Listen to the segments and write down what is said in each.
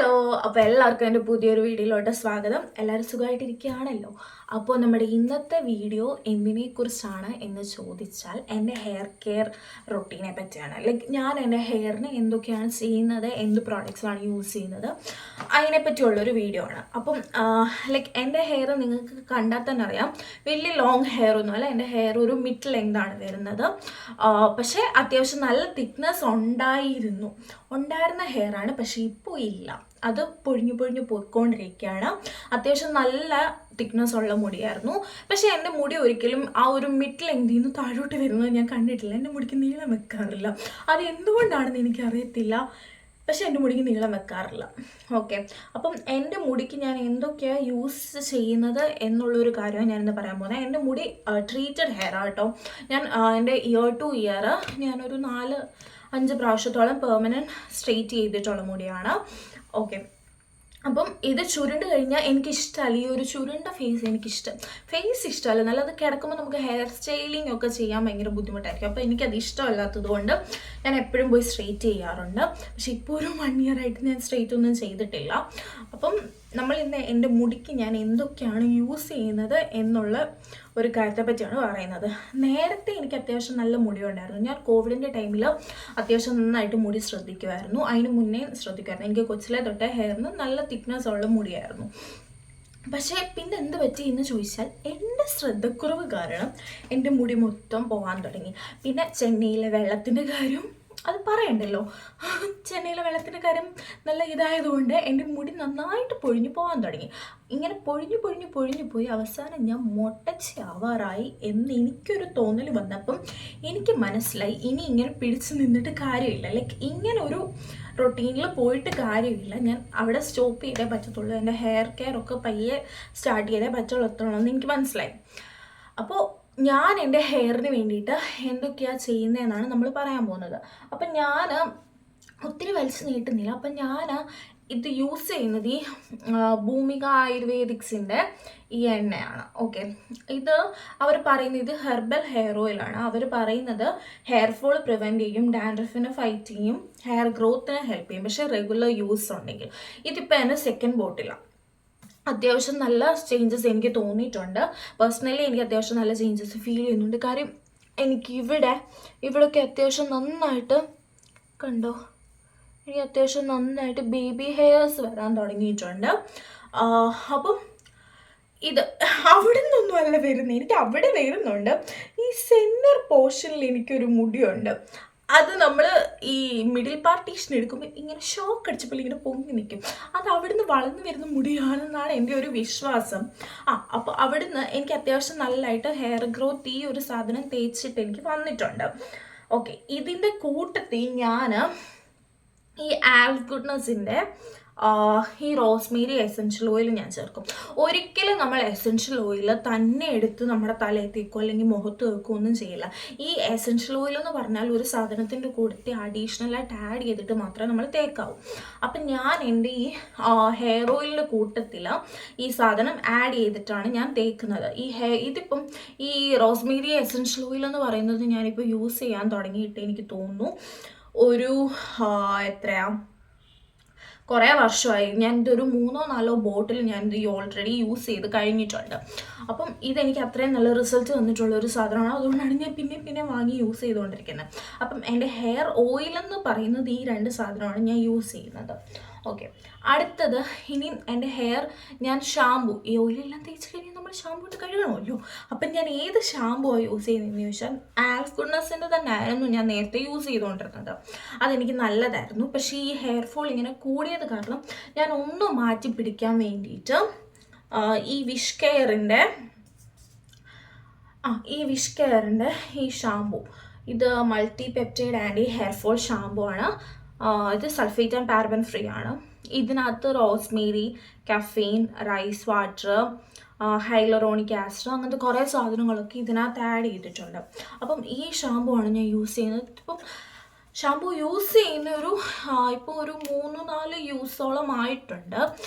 Hello, അപ്പോൾ എല്ലാവർക്കും എൻ്റെ പുതിയൊരു വീഡിയോയിലോട്ട് സ്വാഗതം. എല്ലാവരും സുഖമായിട്ടിരിക്കുകയാണല്ലോ. അപ്പോൾ നമ്മുടെ ഇന്നത്തെ വീഡിയോ എന്തിനെക്കുറിച്ചാണ് എന്ന് ചോദിച്ചാൽ എൻ്റെ ഹെയർ കെയർ റൊട്ടീനെ പറ്റിയാണ്. ഞാൻ എൻ്റെ ഹെയറിന് എന്തൊക്കെയാണ് ചെയ്യുന്നത്, എന്ത് പ്രോഡക്റ്റ്സാണ് യൂസ് ചെയ്യുന്നത്, അതിനെപ്പറ്റിയുള്ളൊരു വീഡിയോ ആണ്. അപ്പം എൻ്റെ ഹെയർ നിങ്ങൾക്ക് കണ്ടാൽ തന്നെ അറിയാം, വലിയ ലോങ് ഹെയർ ഒന്നുമല്ല. എൻ്റെ ഹെയർ ഒരു മിഡ് ലെങ്താണ് വരുന്നത്. പക്ഷേ അത്യാവശ്യം നല്ല തിക്നെസ് ഉണ്ടായിരുന്ന ഹെയറാണ്, പക്ഷേ ഇപ്പോൾ ഇല്ല. അത് പൊഴിഞ്ഞു പോയിക്കൊണ്ടിരിക്കുകയാണ്. അത്യാവശ്യം നല്ല തിക്നെസ് ഉള്ള മുടിയായിരുന്നു. പക്ഷേ എൻ്റെ മുടി ഒരിക്കലും ആ ഒരു മിഡ് ലെങ്തിൽ നിന്ന് താഴോട്ട് വരുന്നത് ഞാൻ കണ്ടിട്ടില്ല. എൻ്റെ മുടിക്ക് നീളം വെക്കാറില്ല. അത് എന്തുകൊണ്ടാണെന്ന് എനിക്കറിയത്തില്ല. പക്ഷേ എൻ്റെ മുടിക്ക് നീളം വെക്കാറില്ല. ഓക്കെ, അപ്പം എൻ്റെ മുടിക്ക് ഞാൻ എന്തൊക്കെയാണ് യൂസ് ചെയ്യുന്നത് എന്നുള്ളൊരു കാര്യമാണ് ഞാനിന്ന് പറയാൻ പോകുന്നത്. എൻ്റെ മുടി ട്രീറ്റഡ് ഹെയർ ആട്ടോ. ഞാൻ എൻ്റെ ഇയർ ടു ഇയർ ഞാനൊരു 4-5 പ്രാവശ്യത്തോളം പെർമനൻറ്റ് സ്ട്രെയിറ്റ് ചെയ്തിട്ടുള്ള മുടിയാണ്. ഓക്കെ, അപ്പം ഇത് ചുരുണ്ട് കഴിഞ്ഞാൽ എനിക്കിഷ്ടമല്ല. ഈ ഒരു ചുരുണ്ട ഫേസ് ഇഷ്ടമല്ല. നല്ലത് കിടക്കുമ്പോൾ നമുക്ക് ഹെയർ സ്റ്റൈലിംഗ് ഒക്കെ ചെയ്യാൻ ഭയങ്കര ബുദ്ധിമുട്ടായിരിക്കും. അപ്പോൾ എനിക്കത് ഇഷ്ടമല്ലാത്തത് കൊണ്ട് ഞാൻ എപ്പോഴും പോയി സ്ട്രെയിറ്റ് ചെയ്യാറുണ്ട്. പക്ഷെ ഇപ്പോൾ ഒരു 1 year ആയിട്ട് ഞാൻ സ്ട്രെയിറ്റ് ഒന്നും ചെയ്തിട്ടില്ല. അപ്പം നമ്മൾ ഇന്ന് എൻ്റെ മുടിക്ക് ഞാൻ എന്തൊക്കെയാണ് യൂസ് ചെയ്യുന്നത് എന്നുള്ള ഒരു കാര്യത്തെ പറ്റിയാണ് പറയുന്നത്. നേരത്തെ എനിക്ക് അത്യാവശ്യം നല്ല മുടി ഉണ്ടായിരുന്നു. ഞാൻ കോവിഡിൻ്റെ ടൈമിൽ അത്യാവശ്യം നന്നായിട്ട് മുടി ശ്രദ്ധിക്കുമായിരുന്നു. അതിന് മുന്നേ ശ്രദ്ധിക്കുമായിരുന്നു. എനിക്ക് കൊച്ചിലെ തൊട്ടേ ഹെയറിന് നല്ല തിക്നെസ് ഉള്ള മുടിയായിരുന്നു. പക്ഷേ പിന്നെ എന്ത് പറ്റി എന്ന് ചോദിച്ചാൽ എൻ്റെ ശ്രദ്ധക്കുറവ് കാരണം എൻ്റെ മുടി മൊത്തം പോകാൻ തുടങ്ങി. പിന്നെ ചെന്നൈയിലെ വെള്ളത്തിൻ്റെ കാര്യം അത് പറയണ്ടല്ലോ. ചെന്നൈയിലെ വെള്ളത്തിൻ്റെ കാര്യം നല്ല ഇതായതുകൊണ്ട് എൻ്റെ മുടി നന്നായിട്ട് പൊഴിഞ്ഞു പോകാൻ തുടങ്ങി. ഇങ്ങനെ പൊഴിഞ്ഞു പോയി അവസാനം ഞാൻ മൊട്ടച്ചാവാറായി എന്ന് എനിക്കൊരു തോന്നൽ വന്നപ്പം എനിക്ക് മനസ്സിലായി, ഇനി ഇങ്ങനെ പിടിച്ചു നിന്നിട്ട് കാര്യമില്ല. ഇങ്ങനെ ഒരു റൊട്ടീനിൽ പോയിട്ട് കാര്യമില്ല. ഞാൻ അവിടെ സ്റ്റോപ്പ് ചെയ്തേ പറ്റത്തുള്ളൂ. എൻ്റെ ഹെയർ കെയർ ഒക്കെ പയ്യെ സ്റ്റാർട്ട് ചെയ്തേ പറ്റുള്ളൂ എന്ന് എനിക്ക് മനസ്സിലായി. അപ്പോൾ ഞാൻ എൻ്റെ ഹെയറിന് വേണ്ടിയിട്ട് എന്തൊക്കെയാണ് ചെയ്യുന്നതെന്നാണ് നമ്മൾ പറയാൻ പോകുന്നത്. അപ്പം ഞാൻ ഒത്തിരി വലിച്ചു നീട്ടുന്നില്ല. അപ്പം ഞാൻ ഇത് യൂസ് ചെയ്യുന്നത് ഈ ഭൂമിക ആയുർവേദിക്സിൻ്റെ ഈ എണ്ണയാണ്. ഓക്കെ, ഇത് അവർ പറയുന്നത് ഇത് ഹെർബൽ ഹെയർ ഓയിലാണ്. അവർ പറയുന്നത് ഹെയർ ഫോൾ പ്രിവെൻറ്റ് ചെയ്യും, ഡാൻഡ്രഫിനെ ഫൈറ്റ് ചെയ്യും, ഹെയർ ഗ്രോത്തിനെ ഹെൽപ്പ് ചെയ്യും. പക്ഷേ റെഗുലർ യൂസ് ഉണ്ടെങ്കിൽ. ഇതിപ്പോൾ എൻ്റെ 2nd ബോട്ടിലാണ്. അത്യാവശ്യം നല്ല ചേഞ്ചസ് എനിക്ക് തോന്നിയിട്ടുണ്ട്. പേഴ്സണലി എനിക്ക് അത്യാവശ്യം നല്ല ചേഞ്ചസ് ഫീൽ ചെയ്യുന്നുണ്ട്. കാര്യം എനിക്ക് ഇവിടെയൊക്കെ അത്യാവശ്യം നന്നായിട്ട് കണ്ടോ, എനിക്ക് അത്യാവശ്യം നന്നായിട്ട് ബേബി ഹെയർസ് വരാൻ തുടങ്ങിയിട്ടുണ്ട്. അപ്പം ഇത് അവിടെ നിന്നൊന്നുമല്ല വരുന്നത്, എനിക്ക് അവിടെ വരുന്നുണ്ട്. ഈ സെൻറ്റർ പോർഷനിൽ എനിക്കൊരു മുടിയുണ്ട്. അത് നമ്മൾ ഈ മിഡിൽ പാർട്ടീഷൻ എടുക്കുമ്പോൾ ഇങ്ങനെ ഷോക്ക് അടിച്ചപ്പോൾ ഇങ്ങനെ പൊങ്ങി നിൽക്കും. അത് അവിടുന്ന് വളർന്നു വരുന്ന മുടിയാണെന്നാണ് എൻ്റെ ഒരു വിശ്വാസം. അപ്പോൾ അവിടുന്ന് എനിക്ക് അത്യാവശ്യം നല്ലതായിട്ട് ഹെയർ ഗ്രോത്ത് ഈ ഒരു സാധനം തേച്ചിട്ട് എനിക്ക് വന്നിട്ടുണ്ട്. ഓക്കെ, ഇതിൻ്റെ കൂട്ടത്തിൽ ഞാൻ ഈ ആൽഫ് ഗുഡ്നസിൻ്റെ ഈ റോസ്മേരി എസെൻഷ്യൽ ഓയിൽ ഞാൻ ചേർക്കും. ഒരിക്കലും നമ്മൾ എസെൻഷ്യൽ ഓയിൽ തന്നെ എടുത്ത് നമ്മുടെ തലയിൽ തേക്കോ അല്ലെങ്കിൽ മുഖത്ത് വെക്കുകയോ ഒന്നും ചെയ്യില്ല. ഈ എസെൻഷ്യൽ ഓയിൽ എന്ന് പറഞ്ഞാൽ ഒരു സാധനത്തിൻ്റെ കൂടെ അഡീഷണലായിട്ട് ആഡ് ചെയ്തിട്ട് മാത്രമേ നമ്മൾ തേക്കാവൂ. അപ്പം ഞാൻ എൻ്റെ ഈ ഹെയർ ഓയിലിൻ്റെ കൂട്ടത്തിൽ ഈ സാധനം ആഡ് ചെയ്തിട്ടാണ് ഞാൻ തേക്കുന്നത്. ഇതിപ്പം ഈ റോസ്മേരി എസെൻഷ്യൽ ഓയിൽ എന്ന് പറയുന്നത് ഞാനിപ്പോൾ യൂസ് ചെയ്യാൻ തുടങ്ങിയിട്ട് എനിക്ക് തോന്നുന്നു ഒരു കുറേ വർഷമായി. ഞാൻ ഇതൊരു 3-4 ബോട്ടിൽ ഞാൻ ഇത് ഓൾറെഡി യൂസ് ചെയ്ത് കഴിഞ്ഞിട്ടുണ്ട്. അപ്പം ഇതെനിക്ക് അത്രയും നല്ല റിസൾട്ട് വന്നിട്ടുള്ള ഒരു സാധനമാണ്. അതുകൊണ്ടാണ് ഞാൻ പിന്നെ വാങ്ങി യൂസ് ചെയ്തുകൊണ്ടിരിക്കുന്നത്. അപ്പം എൻ്റെ ഹെയർ ഓയിലെന്ന് പറയുന്നത് ഈ 2 സാധനമാണ് ഞാൻ യൂസ് ചെയ്യുന്നത്. ഓക്കെ, അടുത്തത് ഇനി എൻ്റെ ഹെയർ ഞാൻ ഷാമ്പു, ഈ ഓയിലെല്ലാം തേച്ച് കഴിഞ്ഞാൽ നമ്മൾ ഷാമ്പു ഇട്ട് കഴുകണമല്ലോ. അപ്പം ഞാൻ ഏത് ഷാമ്പുവാണ് യൂസ് ചെയ്യുന്നതെന്ന് ചോദിച്ചാൽ ആൽഫ് ഗുഡ്നസിൻ്റെ തന്നെ ആയിരുന്നു ഞാൻ നേരത്തെ യൂസ് ചെയ്തുകൊണ്ടിരുന്നത്. അതെനിക്ക് നല്ലതായിരുന്നു. പക്ഷേ ഈ ഹെയർ ഫോൾ ഇങ്ങനെ കൂടിയത് കാരണം ഞാൻ ഒന്ന് മാറ്റി പിടിക്കാൻ വേണ്ടിയിട്ട് ഈ വിഷ് കെയറിൻ്റെ ഈ ഷാമ്പു, ഇത് multi peptide anti hair fall shampoo ആണ്. ഇത് സൾഫേറ്റ് ആൻഡ് പാരബൻ ഫ്രീ ആണ്. ഇതിനകത്ത് rosemary, caffeine, rice water, hyaluronic acid അങ്ങനത്തെ കുറേ സാധനങ്ങളൊക്കെ ഇതിനകത്ത് ആഡ് ചെയ്തിട്ടുണ്ട്. അപ്പം ഈ ഷാമ്പു ആണ് ഞാൻ യൂസ് ചെയ്യുന്നത്. ഇപ്പം ഷാമ്പു യൂസ് ചെയ്യുന്ന ഇപ്പോൾ ഒരു 3-4 യൂസോളം ആയിട്ടുണ്ട്.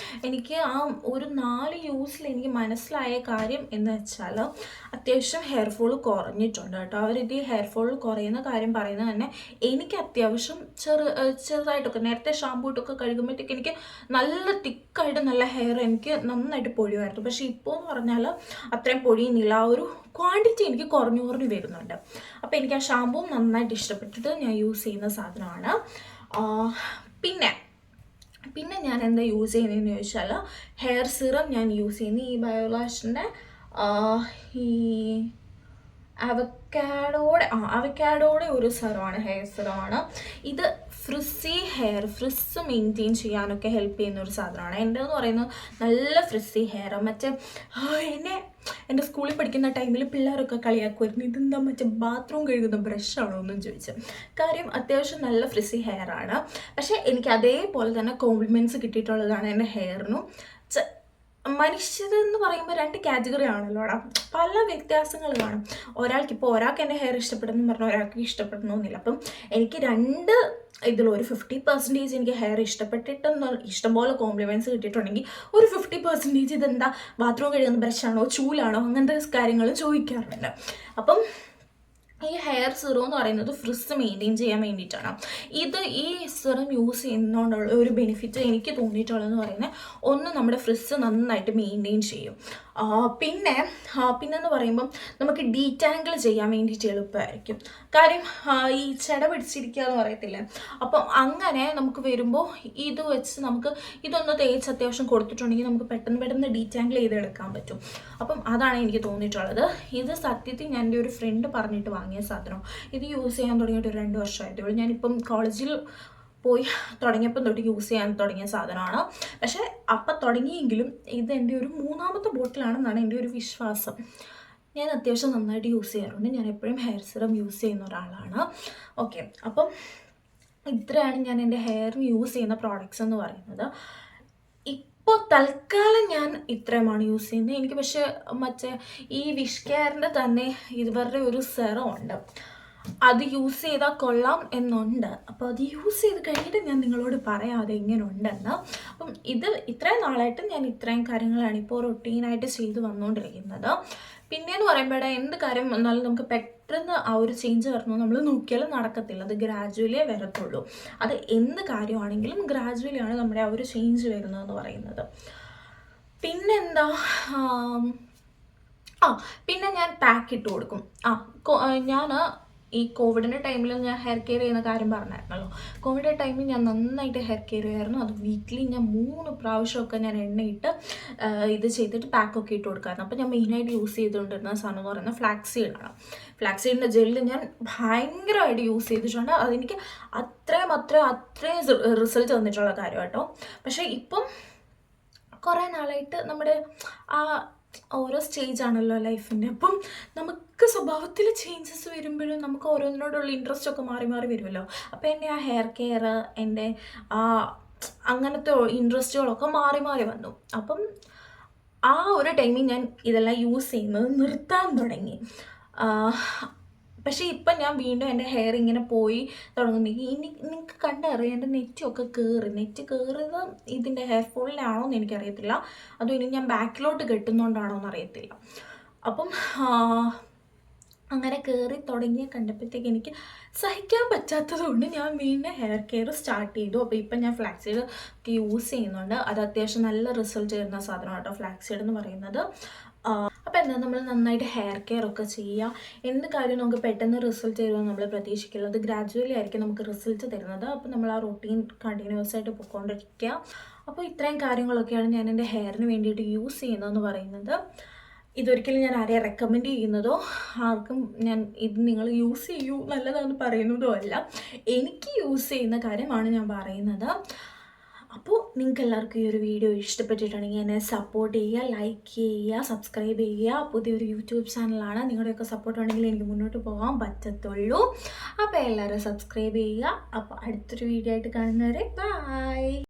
എനിക്ക് ആ ഒരു 4 യൂസിൽ എനിക്ക് മനസ്സിലായ കാര്യം എന്ന് വെച്ചാൽ അത്യാവശ്യം ഹെയർ ഫോൾ കുറഞ്ഞിട്ടുണ്ട് കേട്ടോ. അവരിത് ഹെയർ ഫോൾ കുറയുന്ന കാര്യം പറയുന്നത് തന്നെ എനിക്ക് അത്യാവശ്യം ചെറുതായിട്ടൊക്കെ നേരത്തെ ഷാമ്പൂ ഇട്ടൊക്കെ കഴുകുമ്പോഴത്തേക്ക് എനിക്ക് നല്ല തിക്കായിട്ട് നല്ല ഹെയർ എനിക്ക് നന്നായിട്ട് പൊഴിയുമായിരുന്നു. പക്ഷേ ഇപ്പോൾ എന്ന് പറഞ്ഞാൽ അത്രയും പൊഴിയുന്നില്ല. ആ ഒരു ക്വാണ്ടിറ്റി എനിക്ക് കുറഞ്ഞു വരുന്നുണ്ട്. അപ്പോൾ എനിക്ക് ആ ഷാമ്പൂ നന്നായിട്ട് ഇഷ്ടപ്പെട്ടിട്ട് ഞാൻ യൂസ് ചെയ്യുന്ന സാധനമാണ്. പിന്നെ ഞാൻ എന്താ യൂസ് ചെയ്യുന്നതെന്ന് ചോദിച്ചാൽ ഹെയർ സിറം ഞാൻ യൂസ് ചെയ്യുന്നത് ഈ ബയോലാഷിൻ്റെ ഈ അവക്കാഡോടെ ഒരു സിറമാണ്, ഹെയർ സിറമാണ്. ഇത് ഫ്രിസ് മെയിൻറ്റെയിൻ ചെയ്യാനൊക്കെ ഹെൽപ്പ് ചെയ്യുന്ന ഒരു സാധനമാണ്. എൻ്റെ എന്ന് പറയുന്നത് നല്ല ഫ്രിസി ഹെയർ. എൻ്റെ സ്കൂളിൽ പഠിക്കുന്ന ടൈമിൽ പിള്ളേരൊക്കെ കളിയാക്കുമായിരുന്നു, ഇതെന്താ ബാത്റൂം കഴുകുന്ന ബ്രഷാണോ എന്നും ചോദിച്ചു. കാര്യം അത്യാവശ്യം നല്ല ഫ്രിസി ഹെയർ ആണ്. പക്ഷേ എനിക്ക് അതേപോലെ തന്നെ കോംപ്ലിമെൻറ്റ്സ് കിട്ടിയിട്ടുള്ളതാണ് എൻ്റെ ഹെയറിനും. മനുഷ്യരെന്ന് പറയുമ്പോൾ 2 കാറ്റഗറി ആണല്ലോടാ, പല വ്യത്യാസങ്ങൾ കാണും. ഒരാൾക്ക് എൻ്റെ ഹെയർ ഇഷ്ടപ്പെടുന്നു പറഞ്ഞാൽ ഒരാൾക്ക് ഇഷ്ടപ്പെടണമെന്നില്ല. അപ്പം എനിക്ക് ഇതിലൊരു 50% എനിക്ക് ഹെയർ ഇഷ്ടപ്പെട്ടിട്ടെന്ന് ഇഷ്ടംപോലെ കോംപ്ലിമെൻറ്റ്സ് കിട്ടിയിട്ടുണ്ടെങ്കിൽ ഒരു 50% ഇതെന്താ ബാത്റൂം കഴിയുന്ന ബ്രഷാണോ ചൂലാണോ അങ്ങനത്തെ കാര്യങ്ങൾ ചോദിക്കാറുണ്ട്. അപ്പം ഈ ഹെയർ സിറം എന്ന് പറയുന്നത് ഫ്രിസ് മെയിൻറ്റെയിൻ ചെയ്യാൻ വേണ്ടിയിട്ടാണ്. ഈ സിറം യൂസ് ചെയ്യുന്നതുകൊണ്ടുള്ള ഒരു ബെനിഫിറ്റ് എനിക്ക് തോന്നിയിട്ടുള്ളതെന്ന് പറയുന്നത്, ഒന്ന് നമ്മുടെ ഫ്രിസ് നന്നായിട്ട് മെയിൻറ്റെയിൻ ചെയ്യും. പിന്നെന്ന് പറയുമ്പം നമുക്ക് ഡീറ്റാങ്കിൾ ചെയ്യാൻ വേണ്ടിയിട്ട് എളുപ്പമായിരിക്കും. കാര്യം ഈ ചെട പിടിച്ചിരിക്കുക എന്ന് പറയത്തില്ലേ, അപ്പം അങ്ങനെ നമുക്ക് വരുമ്പോൾ ഇത് വെച്ച് നമുക്ക് ഇതൊന്ന് തേച്ച് അത്യാവശ്യം കൊടുത്തിട്ടുണ്ടെങ്കിൽ നമുക്ക് പെട്ടെന്ന് ഡീറ്റാങ്കിൾ ചെയ്തെടുക്കാൻ പറ്റും. അപ്പം അതാണ് എനിക്ക് തോന്നിയിട്ടുള്ളത്. ഇത് സത്യത്തിൽ ഞാൻ എൻ്റെ ഒരു ഫ്രണ്ട് പറഞ്ഞിട്ട് വാങ്ങിയ സാധനം. ഇത് യൂസ് ചെയ്യാൻ തുടങ്ങിയിട്ട് ഒരു 2 വർഷമായിട്ടുള്ളൂ. ഞാനിപ്പം കോളേജിൽ പോയി തുടങ്ങിയപ്പം തൊട്ട് യൂസ് ചെയ്യാൻ തുടങ്ങിയ സാധനമാണ്. പക്ഷേ അപ്പം തുടങ്ങിയെങ്കിലും ഇത് എൻ്റെ ഒരു 3ാമത്തെ ബോട്ടിലാണെന്നാണ് എൻ്റെ ഒരു വിശ്വാസം. ഞാൻ അത്യാവശ്യം നന്നായിട്ട് യൂസ് ചെയ്യാറുണ്ട്. ഞാൻ എപ്പോഴും ഹെയർ സിറം യൂസ് ചെയ്യുന്ന ഒരാളാണ്. ഓക്കെ, അപ്പം ഇത്രയാണ് ഞാൻ എൻ്റെ ഹെയറിന് യൂസ് ചെയ്യുന്ന പ്രോഡക്റ്റ്സ് എന്ന് പറയുന്നത്. ഇപ്പോൾ തൽക്കാലം ഞാൻ ഇത്രയുമാണ് യൂസ് ചെയ്യുന്നത്. എനിക്ക് പക്ഷേ ഈ വിഷ് കെയറിൻ്റെ തന്നെ ഇവരുടെ ഒരു സെറം ഉണ്ട്, അത് യൂസ് ചെയ്താൽ കൊള്ളാം എന്നുണ്ട്. അപ്പോൾ അത് യൂസ് ചെയ്ത് കഴിഞ്ഞിട്ട് ഞാൻ നിങ്ങളോട് പറയാം അതെങ്ങനെ ഉണ്ടെന്ന്. അപ്പം ഇത്രയും നാളായിട്ട് ഞാൻ ഇത്രയും കാര്യങ്ങളാണ് ഇപ്പോൾ റൊട്ടീനായിട്ട് ചെയ്ത് വന്നുകൊണ്ടിരിക്കുന്നത്. പിന്നെയെന്ന് പറയുമ്പോൾ എന്ത് കാര്യം വന്നാലും നമുക്ക് പെട്ടെന്ന് ആ ഒരു ചേഞ്ച് വരണം നമ്മൾ നോക്കിയാലും നടക്കത്തില്ല. അത് ഗ്രാജുവലേ വരത്തുള്ളൂ. അത് എന്ത് കാര്യമാണെങ്കിലും ഗ്രാജുവലിയാണ് നമ്മുടെ ആ ഒരു ചേഞ്ച് വരുന്നതെന്ന് പറയുന്നത്. പിന്നെന്താ, പിന്നെ ഞാൻ പാക്ക് ഇട്ട് കൊടുക്കും. ഞാൻ ഈ കോവിഡിൻ്റെ ടൈമിൽ ഞാൻ ഹെയർ കെയർ ചെയ്യുന്ന കാര്യം പറഞ്ഞായിരുന്നല്ലോ. കോവിഡ് ടൈമിൽ ഞാൻ നന്നായിട്ട് ഹെയർ കെയർ ചെയ്യുമായിരുന്നു. അത് വീക്കിലി ഞാൻ 3 പ്രാവശ്യമൊക്കെ ഞാൻ എണ്ണയിട്ട് ഇത് ചെയ്തിട്ട് പാക്കൊക്കെ ഇട്ട് കൊടുക്കാമായിരുന്നു. അപ്പോൾ ഞാൻ മെയിനായിട്ട് യൂസ് ചെയ്തുകൊണ്ടിരുന്ന സാധനം എന്ന് പറയുന്നത് ഫ്ലാക്സീഡാണ്. ഫ്ലാക്സീഡിൻ്റെ ജെല്ല് ഞാൻ ഭയങ്കരമായിട്ട് യൂസ് ചെയ്തിട്ടുണ്ട്. അതെനിക്ക് അത്രയും റിസൾട്ട് തന്നിട്ടുള്ള കാര്യം കേട്ടോ. പക്ഷേ ഇപ്പം കുറേ നാളായിട്ട് നമ്മുടെ ഓരോ സ്റ്റേജ് ആണല്ലോ ലൈഫിൻ്റെ. അപ്പം നമുക്ക് സ്വഭാവത്തിൽ ചേഞ്ചസ് വരുമ്പോഴും നമുക്ക് ഓരോന്നിനോടുള്ള ഇൻട്രസ്റ്റ് ഒക്കെ മാറി വരുമല്ലോ. അപ്പോൾ എൻ്റെ ആ ഹെയർ കെയർ, എൻ്റെ അങ്ങനത്തെ ഇൻട്രസ്റ്റുകളൊക്കെ മാറി വന്നു. അപ്പം ആ ഒരു ടൈമിൽ ഞാൻ ഇതെല്ലാം യൂസ് ചെയ്യുന്നത് നിർത്താൻ തുടങ്ങി. പക്ഷേ ഇപ്പം ഞാൻ വീണ്ടും എൻ്റെ ഹെയർ ഇങ്ങനെ പോയി തുടങ്ങുന്നെങ്കിൽ നിങ്ങൾക്ക് കണ്ടറിയാം എൻ്റെ നെറ്റൊക്കെ കയറിയത് ഇതിൻ്റെ ഹെയർ ഫോളിലാണോ എന്ന് എനിക്കറിയത്തില്ല. അതും ഇനി ഞാൻ ബാക്കിലോട്ട് കെട്ടുന്നതുകൊണ്ടാണോ എന്ന് അറിയത്തില്ല. അപ്പം അങ്ങനെ കയറി തുടങ്ങിയ കണ്ടപ്പോഴത്തേക്ക് എനിക്ക് സഹിക്കാൻ പറ്റാത്തതുകൊണ്ട് ഞാൻ വീണ്ടും ഹെയർ കെയർ സ്റ്റാർട്ട് ചെയ്തു. അപ്പോൾ ഇപ്പം ഞാൻ ഫ്ലാക്സീഡ് ഒക്കെ യൂസ് ചെയ്യുന്നുണ്ട്. അത് അത്യാവശ്യം നല്ല റിസൾട്ട് തരുന്ന സാധനമാണ് കേട്ടോ ഫ്ലാക്സീഡ് എന്ന് പറയുന്നത്. അപ്പോൾ എന്താ, നമ്മൾ നന്നായിട്ട് ഹെയർ കെയർ ഒക്കെ ചെയ്യുക. എന്ത് കാര്യം നമുക്ക് പെട്ടെന്ന് റിസൾട്ട് തരുമെന്ന് നമ്മൾ പ്രതീക്ഷിക്കില്ല. അത് ഗ്രാജുവലി ആയിരിക്കും നമുക്ക് റിസൾട്ട് തരുന്നത്. അപ്പോൾ നമ്മൾ ആ റൊട്ടീൻ കണ്ടിന്യൂസ് ആയിട്ട് പോയിക്കൊണ്ടിരിക്കുക. അപ്പോൾ ഇത്രയും കാര്യങ്ങളൊക്കെയാണ് ഞാൻ എൻ്റെ ഹെയറിന് വേണ്ടിയിട്ട് യൂസ് ചെയ്യുന്നതെന്ന് പറയുന്നത്. ഇതൊരിക്കലും ഞാൻ ആരെയും റെക്കമെൻഡ് ചെയ്യുന്നതോ ആർക്കും ഞാൻ ഇത് നിങ്ങൾ യൂസ് ചെയ്യൂ നല്ലതാണെന്ന് പറയുന്നതോ അല്ല. എനിക്ക് യൂസ് ചെയ്യുന്ന കാര്യമാണ് ഞാൻ പറയുന്നത്. അപ്പോൾ നിങ്ങൾക്ക് എല്ലാവർക്കും ഈ ഒരു വീഡിയോ ഇഷ്ടപ്പെട്ടിട്ടുണ്ടെങ്കിൽ എന്നെ സപ്പോർട്ട് ചെയ്യുക, ലൈക്ക് ചെയ്യുക, സബ്സ്ക്രൈബ് ചെയ്യുക. പുതിയൊരു യൂട്യൂബ് ചാനലാണ്. നിങ്ങളുടെയൊക്കെ സപ്പോർട്ട് ഉണ്ടെങ്കിൽ എനിക്ക് മുന്നോട്ട് പോകാൻ പറ്റത്തുള്ളൂ. അപ്പോൾ എല്ലാവരും സബ്സ്ക്രൈബ് ചെയ്യുക. അപ്പോൾ അടുത്തൊരു വീഡിയോ ആയിട്ട് കാണുന്നവരെ ബൈ.